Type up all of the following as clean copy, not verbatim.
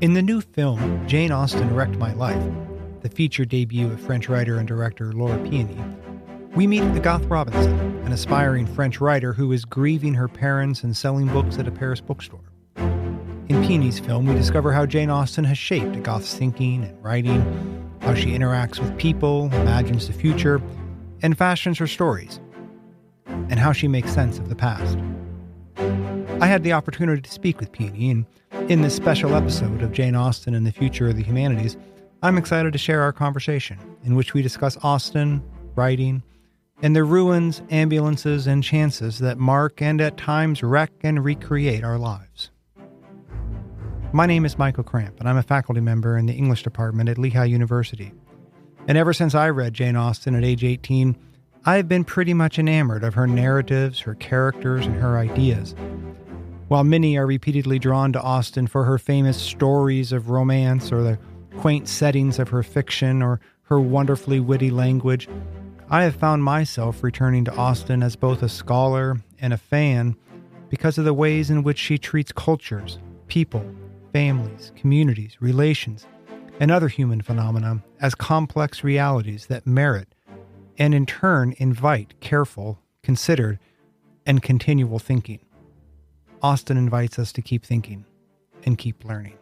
In the new film, Jane Austen Wrecked My Life, the feature debut of French writer and director Laura Piani, we meet Agathe Robinson, an aspiring French writer who is grieving her parents and selling books at a Paris bookstore. In Piani's film, we discover how Jane Austen has shaped Agathe's thinking and writing, how she interacts with people, imagines the future, and fashions her stories, and how she makes sense of the past. I had the opportunity to speak with Piani, and in this special episode of Jane Austen and the Future of the Humanities, I'm excited to share our conversation, in which we discuss Austen, writing, and the ruins, ambulances, and chances that mark and at times wreck and recreate our lives. My name is Michael Cramp, and I'm a faculty member in the English department at Lehigh University. And ever since I read Jane Austen at age 18, I've been pretty much enamored of her narratives, her characters, and her ideas. While many are repeatedly drawn to Austen for her famous stories of romance or the quaint settings of her fiction or her wonderfully witty language, I have found myself returning to Austen as both a scholar and a fan because of the ways in which she treats cultures, people, families, communities, relations, and other human phenomena as complex realities that merit and in turn invite careful, considered, and continual thinking. Austen invites us to keep thinking and keep learning.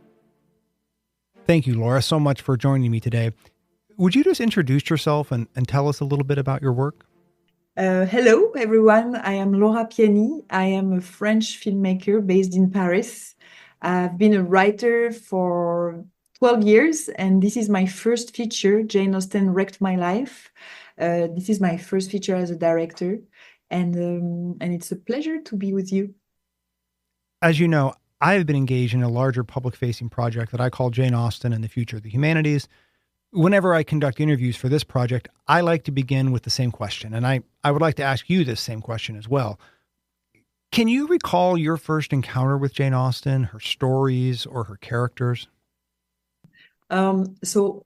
Thank you, Laura, so much for joining me today. Would you just introduce yourself and tell us a little bit about your work? Hello, everyone. I am Laura Piani. I am a French filmmaker based in Paris. I've been a writer for 12 years, and this is my first feature, Jane Austen Wrecked My Life. This is my first feature as a director, and it's a pleasure to be with you. As you know, I have been engaged in a larger public-facing project that I call Jane Austen and the Future of the Humanities. Whenever I conduct interviews for this project, I like to begin with the same question, and I would like to ask you this same question as well. Can you recall your first encounter with Jane Austen, her stories, or her characters? So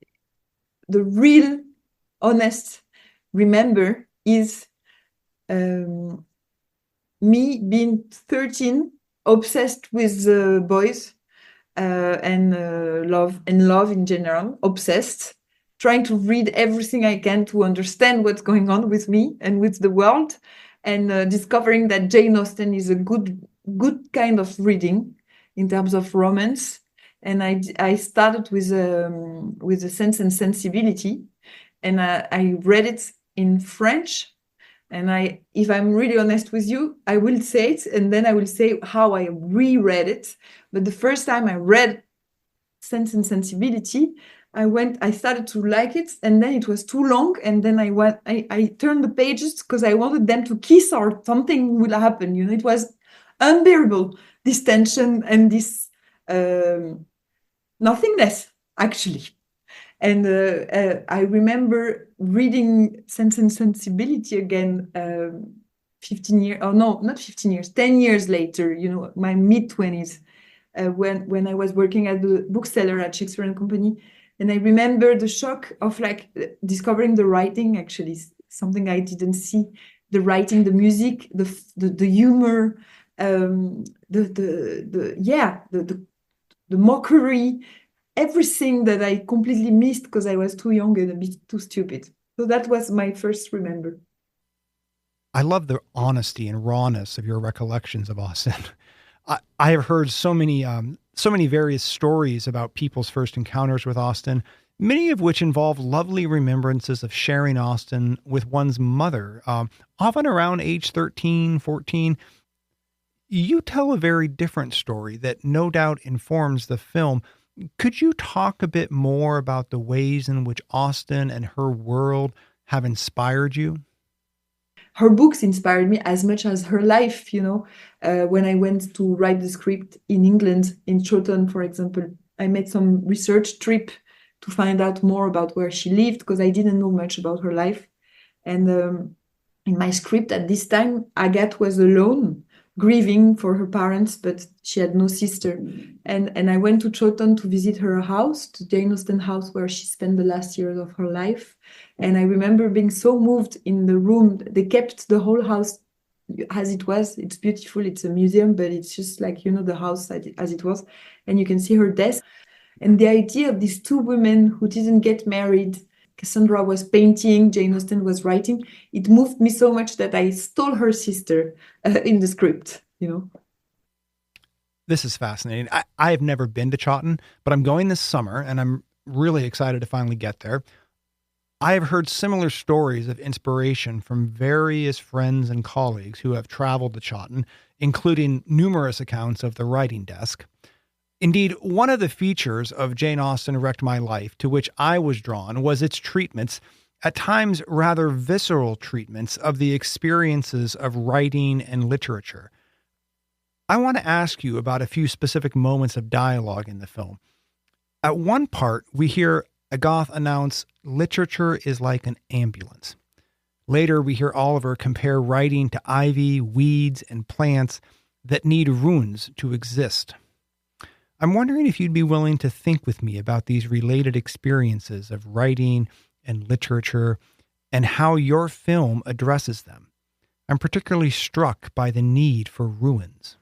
the real, honest remember is me being 13, obsessed with boys and love in general, obsessed, trying to read everything I can to understand what's going on with me and with the world, and discovering that Jane Austen is a good kind of reading in terms of romance. And I started with a Sense and Sensibility, and I read it in French. And if I'm really honest with you, I will say it, and then I will say how I reread it. But the first time I read Sense and Sensibility, I started to like it, and then it was too long, and then I turned the pages because I wanted them to kiss or something would happen. It was unbearable, this tension and this nothingness, actually. And I remember reading Sense and Sensibility again 15 years, oh no, not 15 years, 10 years later, my mid-20s, when I was working at the bookseller at Shakespeare and Company. And I remember the shock of discovering the writing, actually, something I didn't see, the writing, the music, the humor, the mockery, everything that I completely missed because I was too young and a bit too stupid. So that was my first remember. I love the honesty and rawness of your recollections of Austen. I have heard so many various stories about people's first encounters with Austen, many of which involve lovely remembrances of sharing Austen with one's mother, often around age 13, 14. You tell a very different story that no doubt informs the film. Could you talk a bit more about the ways in which Austen and her world have inspired you? Her books inspired me as much as her life, when I went to write the script in England, in Chawton, for example, I made some research trip to find out more about where she lived because I didn't know much about her life. And in my script at this time, Agathe was alone, grieving for her parents, but she had no sister. And I went to Chawton to visit her house, to Jane Austen house, where she spent the last years of her life. And I remember being so moved in the room. They kept the whole house as it was. It's beautiful. It's a museum, but it's just the house as it was. And you can see her desk. And the idea of these two women who didn't get married, Cassandra was painting, Jane Austen was writing, it moved me so much that I stole her sister in the script, you know. This is fascinating. I have never been to Chawton, but I'm going this summer and I'm really excited to finally get there. I have heard similar stories of inspiration from various friends and colleagues who have traveled to Chawton, including numerous accounts of the writing desk. Indeed, one of the features of Jane Austen Wrecked My Life to which I was drawn was its treatments, at times rather visceral treatments, of the experiences of writing and literature. I want to ask you about a few specific moments of dialogue in the film. At one part, we hear Agathe announce, "Literature is like an ambulance." Later, we hear Oliver compare writing to ivy, weeds, and plants that need runes to exist. I'm wondering if you'd be willing to think with me about these related experiences of writing and literature and how your film addresses them. I'm particularly struck by the need for ruins.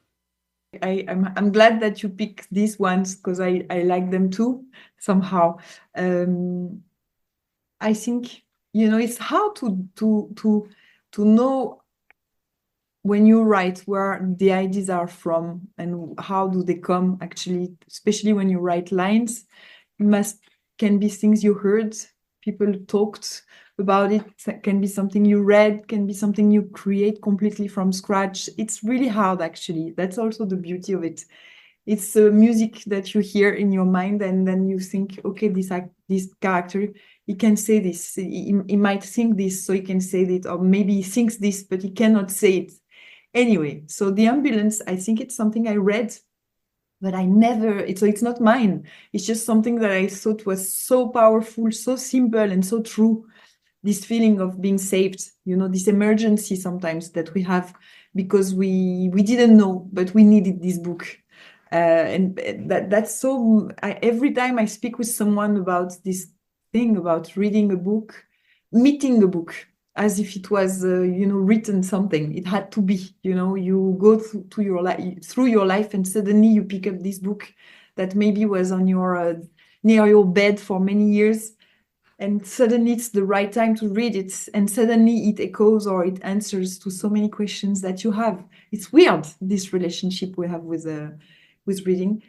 I'm glad that you picked these ones because I like them too, somehow. I think, you know, it's hard to know when you write where the ideas are from and how do they come actually, especially when you write lines. Can be things you heard, people talked about it, can be something you read, can be something you create completely from scratch. It's really hard, actually. That's also the beauty of it. It's music that you hear in your mind, and then you think, okay, this character, he can say this. He might think this, so he can say it, or maybe he thinks this, but he cannot say it. Anyway, so the ambulance, I think it's something I read, but I never, it's not mine. It's just something that I thought was so powerful, so simple, and so true. This feeling of being saved, you know, this emergency sometimes that we have because we didn't know, but we needed this book. And that's so, every time I speak with someone about this thing, about reading a book, meeting a book, as if it was, written something. It had to be, you go through your life and suddenly you pick up this book that maybe was on your near your bed for many years. And suddenly it's the right time to read it. And suddenly it echoes or it answers to so many questions that you have. It's weird, this relationship we have with reading.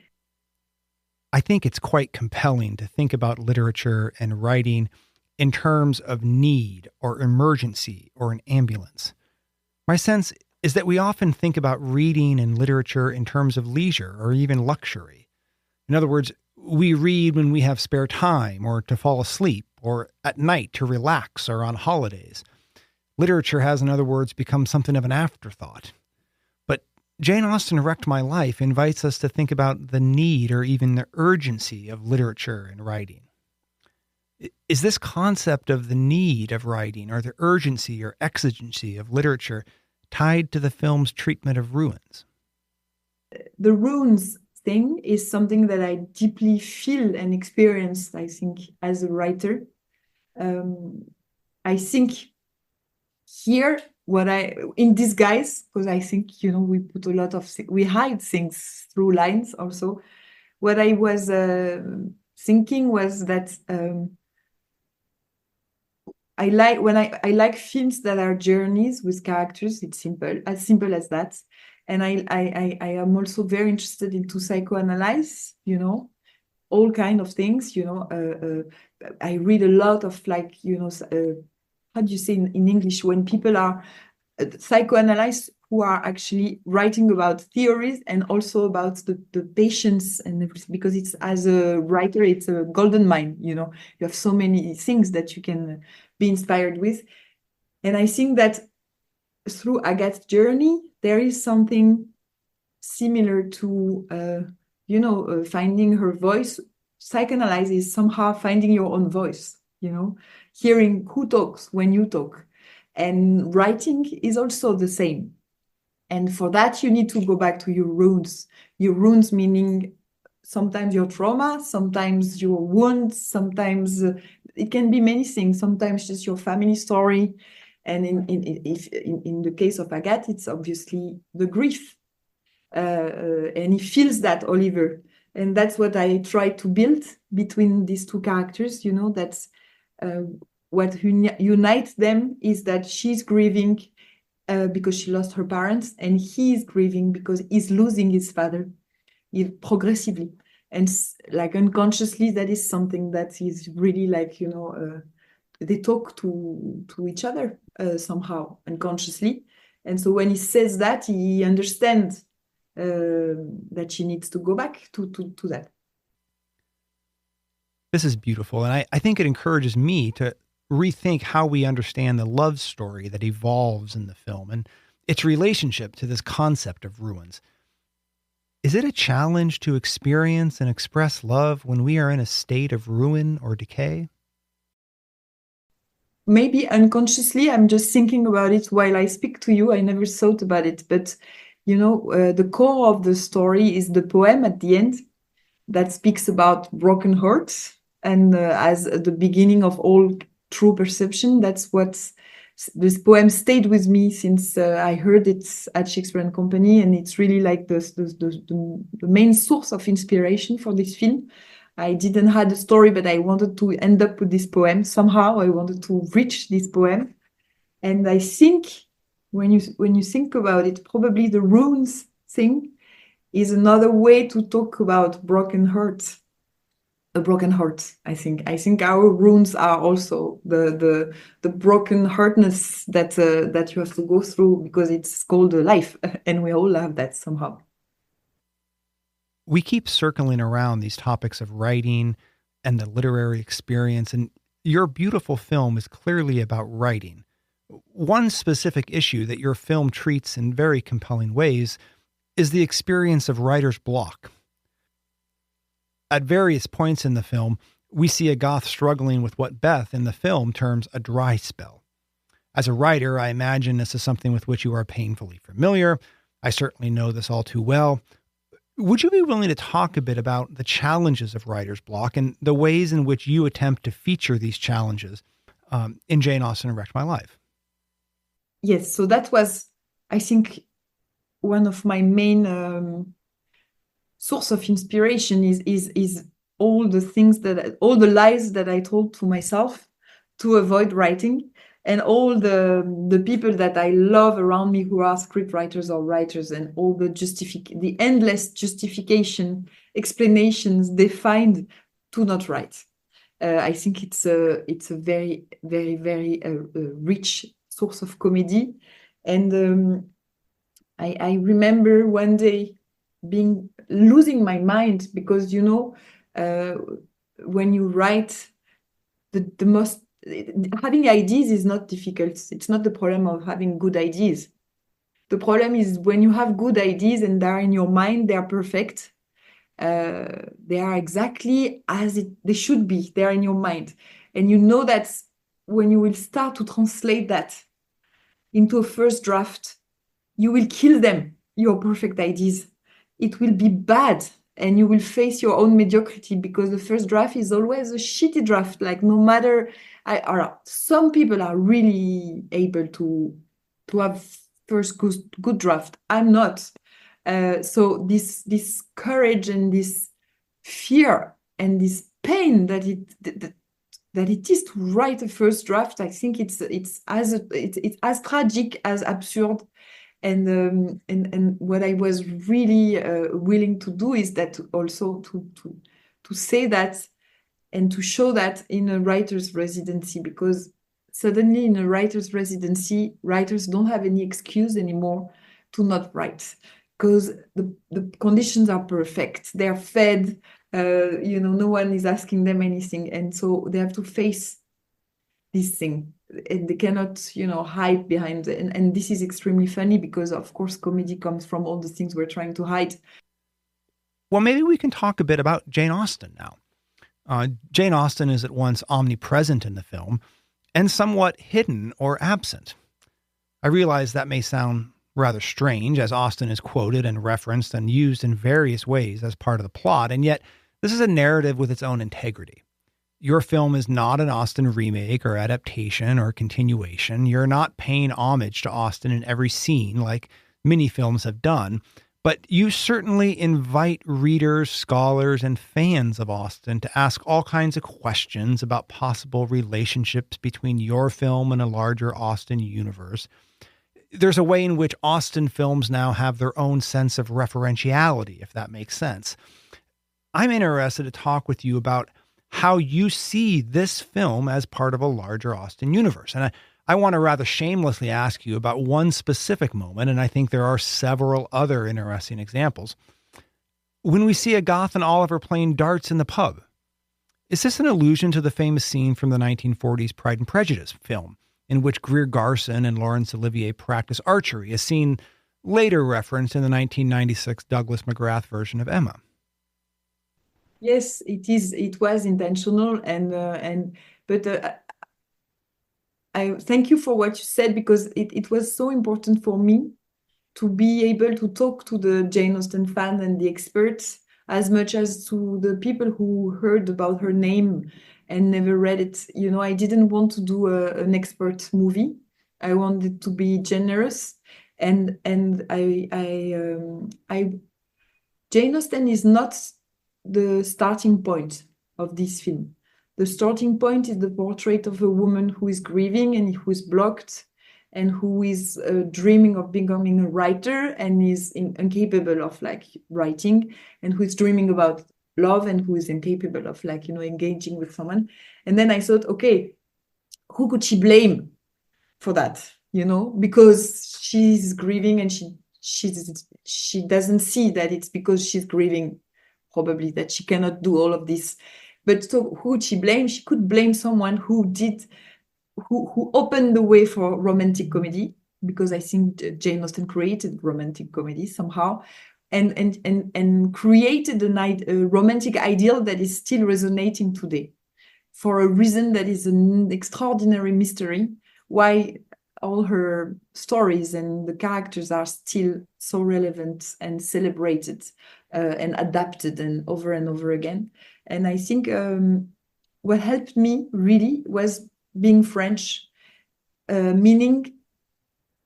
I think it's quite compelling to think about literature and writing in terms of need or emergency or an ambulance. My sense is that we often think about reading and literature in terms of leisure or even luxury. In other words, we read when we have spare time or to fall asleep or at night to relax or on holidays. Literature has, in other words, become something of an afterthought. But Jane Austen Wrecked My Life invites us to think about the need or even the urgency of literature and writing. Is this concept of the need of writing or the urgency or exigency of literature tied to the film's treatment of ruins? The ruins thing is something that I deeply feel and experience, I think, as a writer. I think here, in disguise, because I think, we put a lot of, we hide things through lines also. What I was thinking was that I like films that are journeys with characters. It's as simple as that. And I am also very interested into psychoanalyze, all kind of things, I read a lot of how do you say in English, when people are psychoanalysts who are actually writing about theories and also about the patients and everything, because it's, as a writer, it's a golden mine, you have so many things that you can be inspired with. And I think that through Agatha's journey, there is something similar to, finding her voice. Psychoanalysis is somehow finding your own voice, hearing who talks when you talk. And writing is also the same. And for that, you need to go back to your wounds. Your wounds meaning sometimes your trauma, sometimes your wounds, sometimes it can be many things, sometimes just your family story. And in the case of Agathe, it's obviously the grief. And he feels that, Oliver. And that's what I try to build between these two characters. That's what unites them is that she's grieving because she lost her parents, and he's grieving because he's losing his father progressively. And like unconsciously, that is something that is really like, they talk to each other somehow unconsciously. And so when he says that, he understands that she needs to go back to that. This is beautiful. And I think it encourages me to rethink how we understand the love story that evolves in the film and its relationship to this concept of ruins. Is it a challenge to experience and express love when we are in a state of ruin or decay? Maybe unconsciously, I'm just thinking about it while I speak to you. I never thought about it. But, the core of the story is the poem at the end that speaks about broken hearts. And as the beginning of all true perception, that's what this poem stayed with me since I heard it at Shakespeare and Company. And it's really like the main source of inspiration for this film. I didn't have a story, but I wanted to end up with this poem. Somehow I wanted to reach this poem. And I think when you think about it, probably the runes thing is another way to talk about broken hearts. A broken heart, I think. I think our runes are also the broken heartness that you have to go through because it's called a life, and we all have that somehow. We keep circling around these topics of writing and the literary experience, and your beautiful film is clearly about writing. One specific issue that your film treats in very compelling ways is the experience of writer's block. At various points in the film, we see a goth struggling with what Beth in the film terms a dry spell. As a writer, I imagine this is something with which you are painfully familiar. I certainly know this all too well. Would you be willing to talk a bit about the challenges of writer's block and the ways in which you attempt to feature these challenges in Jane Austen Wrecked My Life? Yes, so that was, I think, one of my main source of inspiration is all the lies that I told to myself to avoid writing, and all the people that I love around me who are script writers or writers, and all the endless justification explanations they find to not write. I think it's a very, very, very rich source of comedy. And I remember one day losing my mind because, when you write, the most having ideas is not difficult. It's not the problem of having good ideas. The problem is when you have good ideas and they're in your mind, they are perfect. They are exactly as they should be. They are in your mind. And you know that when you will start to translate that into a first draft, you will kill them, your perfect ideas. It will be bad, and you will face your own mediocrity because the first draft is always a shitty draft. Like no matter, some people are really able to have first good draft. I'm not. So this courage and this fear and this pain that it is to write a first draft, I think it's as tragic as absurd. And what I was really willing to do is that also to say that and to show that in a writer's residency, because suddenly in a writer's residency, writers don't have any excuse anymore to not write because the conditions are perfect. They're fed, no one is asking them anything. And so they have to face this thing. And they cannot, hide behind it. And this is extremely funny because, of course, comedy comes from all the things we're trying to hide. Well, maybe we can talk a bit about Jane Austen now. Jane Austen is at once omnipresent in the film and somewhat hidden or absent. I realize that may sound rather strange, as Austen is quoted and referenced and used in various ways as part of the plot, and yet this is a narrative with its own integrity. Your film is not an Austen remake or adaptation or continuation. You're not paying homage to Austen in every scene like many films have done, But you certainly invite readers, scholars, and fans of Austen to ask all kinds of questions about possible relationships between your film and a larger Austen universe. There's a way in which Austen films now have their own sense of referentiality, if that makes sense. I'm interested to talk with you about how you see this film as part of a larger Austen universe. And I want to rather shamelessly ask you about one specific moment, and I think there are several other interesting examples. When we see Agatha and Oliver playing darts in the pub, is this an allusion to the famous scene from the 1940s Pride and Prejudice film, in which Greer Garson and Laurence Olivier practice archery, a scene later referenced in the 1996 Douglas McGrath version of Emma? Yes, it is. It was intentional, but I thank you for what you said, because it was so important for me to be able to talk to the Jane Austen fan and the experts as much as to the people who heard about her name and never read it. You know, I didn't want to do an expert movie. I wanted to be generous, and Jane Austen is not the starting point of this film. The starting point is the portrait of a woman who is grieving and who is blocked and who is dreaming of becoming a writer and is incapable of writing, and who is dreaming about love and who is incapable of engaging with someone. And then I thought, okay, who could she blame for that? Because she's grieving and she doesn't see that it's because she's grieving, probably, that she cannot do all of this. But so who would she blame? She could blame someone who opened the way for romantic comedy, because I think Jane Austen created romantic comedy somehow, and created a romantic ideal that is still resonating today, for a reason that is an extraordinary mystery, why all her stories and the characters are still so relevant and celebrated and adapted and over again. And I think what helped me really was being French, meaning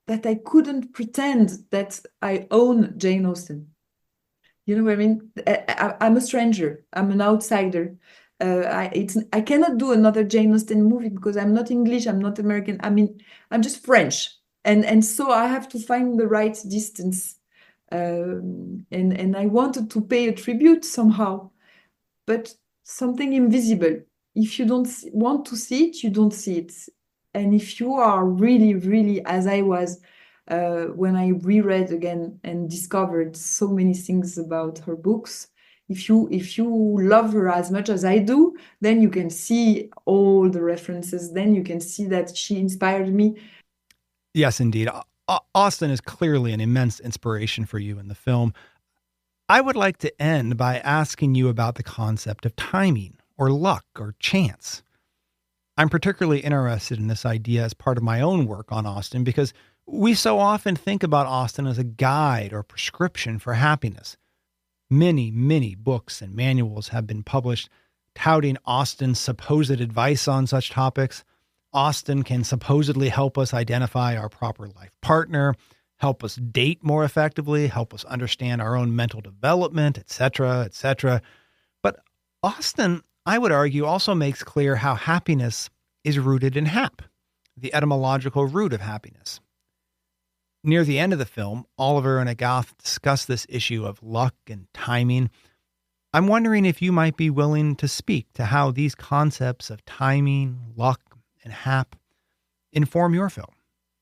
that I couldn't pretend that I own Jane Austen. You know what I mean? I'm a stranger. I'm an outsider. I cannot do another Jane Austen movie because I'm not English. I'm not American. I mean, I'm just French, and so I have to find the right distance. And I wanted to pay a tribute somehow, but something invisible. If you don't want to see it, you don't see it. And if you are really, really, as I was, when I reread again and discovered so many things about her books, if you love her as much as I do, then you can see all the references. Then you can see that she inspired me. Yes, indeed. Austen is clearly an immense inspiration for you in the film. I would like to end by asking you about the concept of timing or luck or chance. I'm particularly interested in this idea as part of my own work on Austen, because we so often think about Austen as a guide or prescription for happiness. Many, many books and manuals have been published touting Austen's supposed advice on such topics. Austen can supposedly help us identify our proper life partner, help us date more effectively, help us understand our own mental development, etc., etc. But Austen, I would argue, also makes clear how happiness is rooted in hap, the etymological root of happiness. Near the end of the film, Oliver and Agatha discuss this issue of luck and timing. I'm wondering if you might be willing to speak to how these concepts of timing, luck, and hap inform your film.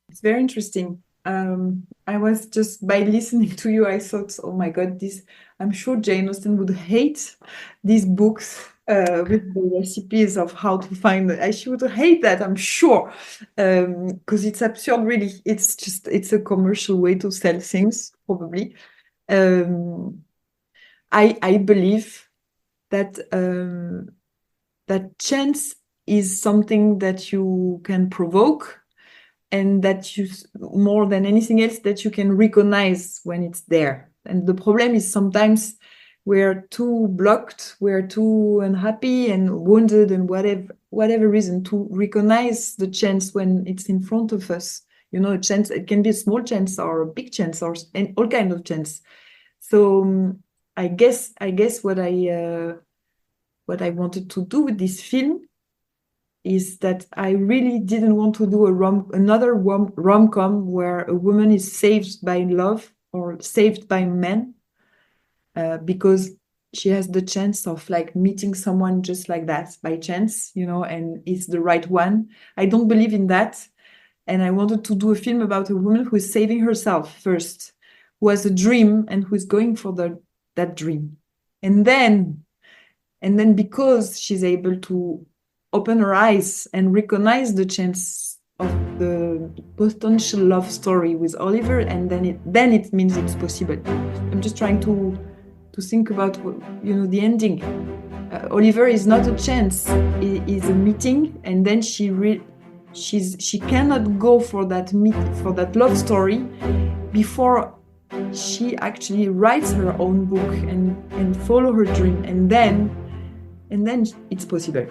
It's very interesting. I was just, by listening to you, I thought, oh my God, I'm sure Jane Austen would hate these books with the recipes of how to find it. She would hate that, I'm sure, because it's absurd, really. It's a commercial way to sell things, probably. I believe that that chance is something that you can provoke, and that you, more than anything else, that you can recognize when it's there. And the problem is sometimes we're too blocked, we're too unhappy and wounded and whatever reason to recognize the chance when it's in front of us. A chance, it can be a small chance or a big chance or all kind of chance. So I guess what I wanted to do with this film is that I really didn't want to do another rom-com where a woman is saved by love or saved by men, because she has the chance of like meeting someone just like that by chance, and it's the right one. I don't believe in that. And I wanted to do a film about a woman who is saving herself first, who has a dream and who is going for that dream. And then because she's able to open her eyes and recognize the chance of the potential love story with Oliver, and then it means it's possible. I'm just trying to think about the ending. Oliver is not a chance; it is a meeting, and then she cannot go for that love story before she actually writes her own book and follow her dream, and then it's possible.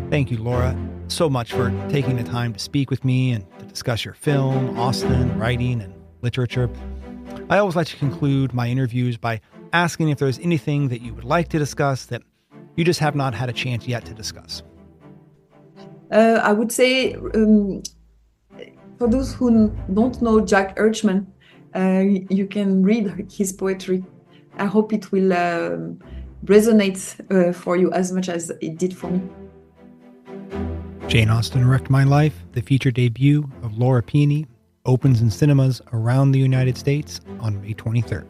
Thank you, Laura, so much for taking the time to speak with me and to discuss your film, Austen, writing, and literature. I always like to conclude my interviews by asking if there's anything that you would like to discuss that you just have not had a chance yet to discuss. I would say, for those who don't know Jack Hirschman, you can read his poetry. I hope it will resonate for you as much as it did for me. Jane Austen Wrecked My Life, the feature debut of Laura Piani, opens in cinemas around the United States on May 23rd.